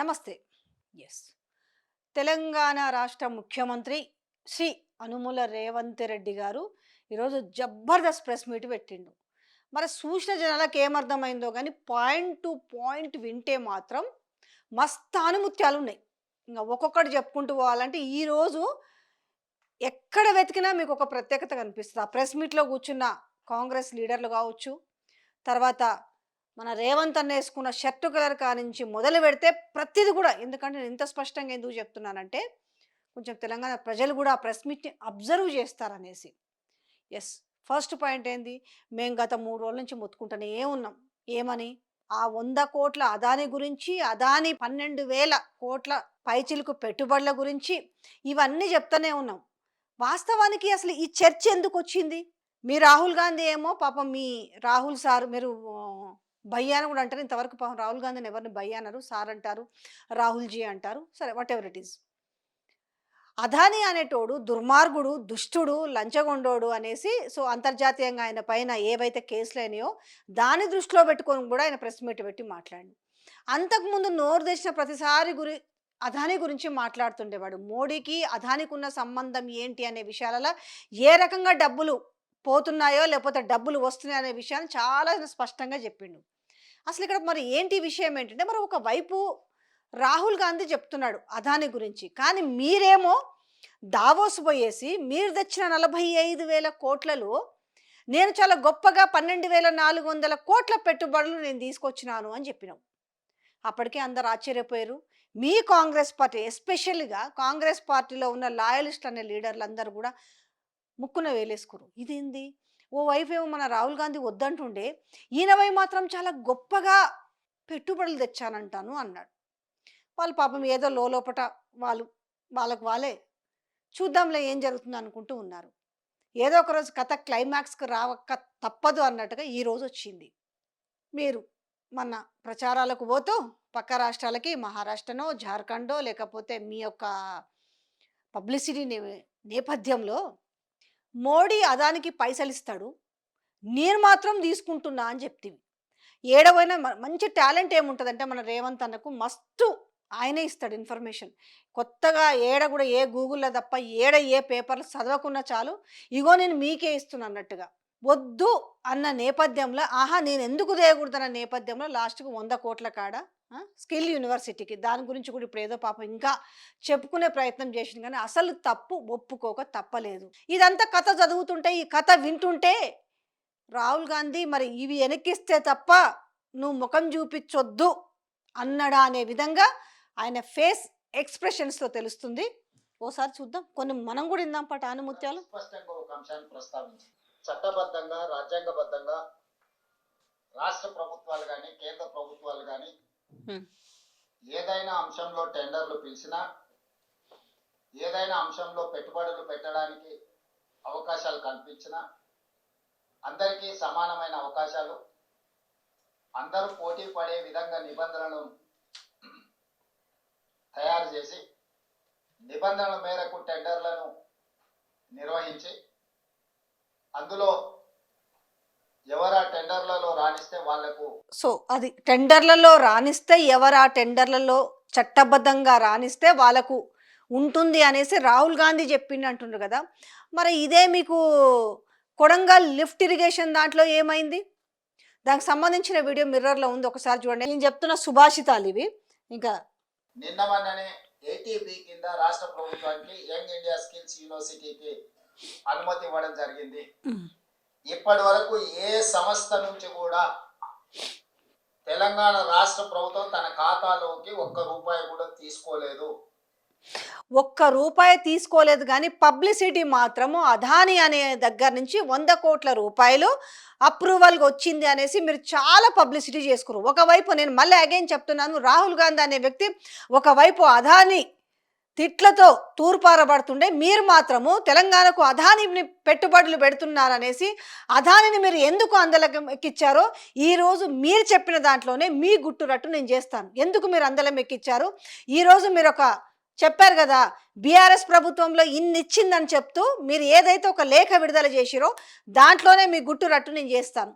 నమస్తే. ఎస్. తెలంగాణ రాష్ట్ర ముఖ్యమంత్రి శ్రీ అనుముల రేవంత్ రెడ్డి గారు ఈరోజు జబర్దస్త్ ప్రెస్ మీట్ పెట్టిండు. మరి చూసిన జనాలకు ఏమర్థమైందో కానీ పాయింట్ టు పాయింట్ వింటే మాత్రం మస్తు ఆనుముత్యాలు ఉన్నాయి. ఇంకా ఒక్కొక్కటి చెప్పుకుంటూ పోవాలంటే ఈరోజు ఎక్కడ వెతికినా మీకు ఒక ప్రత్యేకత కనిపిస్తుంది. ఆ ప్రెస్ మీట్లో కూర్చున్న కాంగ్రెస్ లీడర్లు కావచ్చు, తర్వాత మన రేవంత్ అన్న వేసుకున్న షర్టు కలర్ కానించి మొదలు పెడితే ప్రతిది కూడా, ఎందుకంటే నేను ఇంత స్పష్టంగా ఎందుకు చెప్తున్నానంటే కొంచెం తెలంగాణ ప్రజలు కూడా ఆ ప్రెస్ మీట్ని అబ్జర్వ్ చేస్తారనేసి. ఎస్. ఫస్ట్ పాయింట్ ఏంది, మేము గత 3 రోజుల నుంచి మొత్తుకుంటూనే ఉన్నాం. ఏమని? ఆ 100 కోట్ల అదాని గురించి, అదాని 12,000 కోట్ల పైచిలుకు పెట్టుబడుల గురించి ఇవన్నీ చెప్తూనే ఉన్నాం. వాస్తవానికి అసలు ఈ చర్చ ఎందుకు వచ్చింది? మీ రాహుల్ గాంధీ ఏమో పాపం, మీ రాహుల్ సార్ మీరు భయ్యా అని కూడా అంటారు. ఇంతవరకు పాపం రాహుల్ గాంధీని ఎవరిని భయ్యా అన్నారు, సార్ అంటారు, రాహుల్జీ అంటారు. సరే, what ever it is. Adani అనేటోడు దుర్మార్గుడు, దుష్టుడు, లంచగొండోడు అనేసి సో అంతర్జాతీయంగా ఆయన పైన ఏవైతే కేసులు అయినాయో దాన్ని దృష్టిలో పెట్టుకొని కూడా ఆయన ప్రెస్ మీట్ పెట్టి మాట్లాడి, అంతకుముందు నోరు తెచ్చిన ప్రతిసారి అదాని గురించి మాట్లాడుతుండేవాడు. మోడీకి అదానికి ఉన్న సంబంధం ఏంటి అనే విషయాలలో, ఏ రకంగా డబ్బులు పోతున్నాయో లేకపోతే డబ్బులు వస్తున్నాయో అనే విషయాన్ని చాలా స్పష్టంగా చెప్పిండు. అసలు ఇక్కడ మరి ఏంటి విషయం ఏంటంటే, మరి ఒకవైపు రాహుల్ గాంధీ చెప్తున్నాడు అదాని గురించి, కానీ మీరేమో దావోస్ పోయేసి మీరు తెచ్చిన 45,000 కోట్లలో నేను చాలా గొప్పగా 12,400 కోట్ల పెట్టుబడులు నేను తీసుకొచ్చినాను అని చెప్పినాం. అప్పటికే అందరు ఆశ్చర్యపోయారు. మీ కాంగ్రెస్ పార్టీ, ఎస్పెషల్గా కాంగ్రెస్ పార్టీలో ఉన్న లాయలిస్ట్ అనే లీడర్లు అందరూ కూడా ముక్కున వేలేసుకురు. ఇదేంది? ఓవైపు ఏమో మన రాహుల్ గాంధీ వద్దంటుండే, ఈయనవై మాత్రం చాలా గొప్పగా పెట్టుబడులు తెచ్చానంటాను అన్నాడు. వాళ్ళు పాపం ఏదో లోపట వాళ్ళకు వాళ్ళే చూద్దాంలే ఏం జరుగుతుందో అనుకుంటూ ఉన్నారు. ఏదో ఒకరోజు కథ క్లైమాక్స్కి రావక్క తప్పదు అన్నట్టుగా ఈరోజు వచ్చింది. మీరు మన ప్రచారాలకు పోతూ పక్క రాష్ట్రాలకి, మహారాష్ట్రనో జార్ఖండో లేకపోతే మీ యొక్క పబ్లిసిటీ నేపథ్యంలో మోడీ అదానికి పైసలు ఇస్తాడు, నేను మాత్రం తీసుకుంటున్నా అని చెప్తివి. ఏడవైనా మంచి టాలెంట్ ఏముంటుందంటే మన రేవంత్ అన్నకు మస్తు ఆయనే ఇస్తాడు ఇన్ఫర్మేషన్. కొత్తగా ఏడ కూడా ఏ గూగుల్లో తప్ప ఏడ ఏ పేపర్లు చదవకున్నా చాలు, ఇగో నేను మీకే ఇస్తున్నా అన్నట్టుగా వద్దు అన్న నేపథ్యంలో, నేను ఎందుకు దేయకూడదన్న నేపథ్యంలో లాస్ట్కు 100 కోట్ల కాడ స్కిల్ యూనివర్సిటీకి, దాని గురించి కూడా ఇప్పుడు ఏదో పాపం ఇంకా చెప్పుకునే ప్రయత్నం చేసింది, కానీ అసలు తప్పు ఒప్పుకోక తప్పలేదు. ఇదంతా కథ చదువుతుంటే, ఈ కథ వింటుంటే రాహుల్ గాంధీ మరి ఇవి వెనక్కిస్తే తప్ప నువ్వు ముఖం చూపించొద్దు అన్నడా అనే విధంగా ఆయన ఫేస్ ఎక్స్ప్రెషన్స్తో తెలుస్తుంది. ఓసారి చూద్దాం, కొన్ని మనం కూడా ఇందాం పాట ఆనుముత్యాలు. స్పష్టంగా ఒక అంశాన్ని ప్రస్తావించి, చట్టబద్ధంగా రాజ్యాంగబద్ధంగా రాష్ట్ర ప్రభుత్వాలు కానీ కేంద్ర ప్రభుత్వాలు కానీ ఏదైనా అంశంలో టెండర్లు పిలిచినా, ఏదైనా అంశంలో పెట్టుబడులు పెట్టడానికి అవకాశాలు కల్పించినా అందరికీ సమానమైన అవకాశాలు, అందరూ పోటీ పడే విధంగా నిబంధనలను తయారు చేసి నిబంధనల మేరకు టెండర్లను నిర్వహించి అందులో ఎవరా టెండర్లలో రాణిస్తే వాళ్లకు, సో అది టెండర్లలో రాణిస్తే ఎవరా టెండర్లలో చట్టబద్ధంగా రాణిస్తే వాళ్ళకు ఉంటుంది అనేసి రాహుల్ గాంధీ చెప్పింది అంటున్నారు కదా. మరి ఇదే మీకు కొడంగల్ లిఫ్ట్ ఇరిగేషన్ దాంట్లో ఏమైంది? దానికి సంబంధించిన వీడియో మిర్రర్లో ఉంది, ఒకసారి చూడండి. నేను చెప్తున్న సుభాషితాలు ఇవి. ఇంకా నిన్న మొన్ననే ఏటీబీ కింద రాష్ట్ర ప్రభుత్వానికి యంగ్ ఇండియా స్కిల్స్ యూనివర్సిటీకి అనుమతి ఇవ్వడం జరిగింది. ఇప్పటి వరకు ఏ సంస్థ నుంచి కూడా తెలంగాణ రాష్ట్ర ప్రభుత్వం తన ఖాతాలోకి ₹1 కూడా తీసుకోలేదు. తీసుకోలేదు కానీ పబ్లిసిటీ మాత్రము అదాని అనే దగ్గర నుంచి 100 కోట్ల రూపాయలు అప్రూవల్గా వచ్చింది అనేసి మీరు చాలా పబ్లిసిటీ చేసుకున్నారు. ఒకవైపు నేను మళ్ళీ అగైన్ చెప్తున్నాను, రాహుల్ గాంధీ అనే వ్యక్తి ఒకవైపు అదాని తిట్లతో తూర్పారబడుతుండే, మీరు మాత్రము తెలంగాణకు అదానిని పెట్టుబడులు పెడుతున్నారనేసి అదానిని మీరు ఎందుకు అందలం ఎక్కిచ్చారో ఈరోజు మీరు చెప్పిన దాంట్లోనే మీ గుట్టురట్టు నేను చేస్తాను. ఎందుకు మీరు అందలం ఎక్కిచ్చారు? ఈరోజు మీరు ఒక చెప్పారు కదా, బీఆర్ఎస్ ప్రభుత్వంలో ఇన్ని ఇచ్చిందని చెప్తూ మీరు ఏదైతే ఒక లేఖ విడుదల చేసిరో దాంట్లోనే మీ గుట్టు రట్టు నేను చేస్తాను.